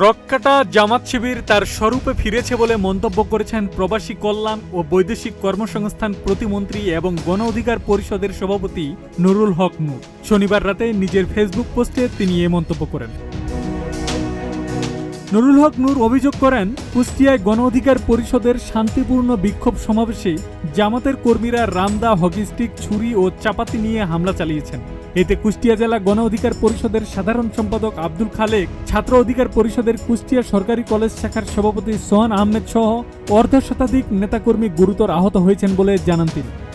রক্কাটা জামাত শিবির তার স্বরূপে ফিরেছে বলে মন্তব্য করেছেন প্রবাসী কল্যাণ ও বৈদেশিক কর্মসংস্থান প্রতিমন্ত্রী এবং গণ অধিকার পরিষদের সভাপতি নুরুল হক নূর। শনিবার রাতে নিজের ফেসবুক পোস্টে তিনি এ মন্তব্য করেন। নুরুল হক নূর অভিযোগ করেন, কুষ্টিয়ায় গণ অধিকার পরিষদের শান্তিপূর্ণ বিক্ষোভ সমাবেশে জামাতের কর্মীরা রামদা, হকি স্টিক, ছুরি ও চাপাতি নিয়ে হামলা চালিয়েছেন। এতে কুষ্টিয়া জেলা গণ অধিকার পরিষদের সাধারণ সম্পাদক আব্দুল খালেক, ছাত্র অধিকার পরিষদের কুষ্টিয়া সরকারি কলেজ শাখার সভাপতি সোহান আহমেদ সহ অর্ধশতাধিক নেতাকর্মী গুরুতর আহত হয়েছেন বলে জানান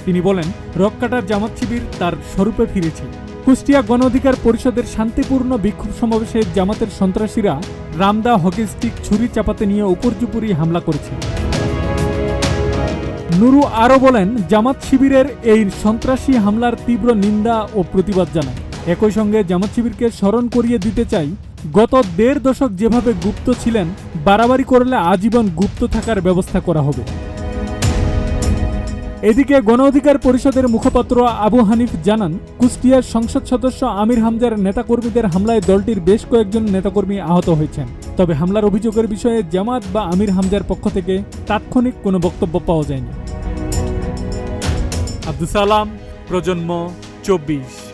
তিনি বলেন, রক্কাটার জামাত শিবির তার স্বরূপে ফিরেছে। কুষ্টিয়া গণ অধিকার পরিষদের শান্তিপূর্ণ বিক্ষোভ সমাবেশে জামাতের সন্ত্রাসীরা রামদা, হকি স্টিক, ছুরি চাপাতে নিয়ে উপর্যুপরি হামলা করেছে। নুরু আরও বলেন, জামাত শিবিরের এই সন্ত্রাসী হামলার তীব্র নিন্দা ও প্রতিবাদ জানায়। একই সঙ্গে জামাত শিবিরকে স্মরণ করিয়ে দিতে চাই, গত ১.৫ দশক যেভাবে গুপ্ত ছিলেন, বাড়াবাড়ি করলে আজীবন গুপ্ত থাকার ব্যবস্থা করা হবে। এদিকে গণ অধিকার পরিষদের মুখপাত্র আবু হানিফ জানান, কুষ্টিয়ার সংসদ সদস্য আমির হামজার নেতাকর্মীদের হামলায় দলটির বেশ কয়েকজন নেতাকর্মী আহত হয়েছেন। তবে হামলার অভিযোগের বিষয়ে জামাত বা আমির হামজার পক্ষ থেকে তাৎক্ষণিক কোনো বক্তব্য পাওয়া যায়নি। আব্দুল সালাম, প্রজন্ম 24।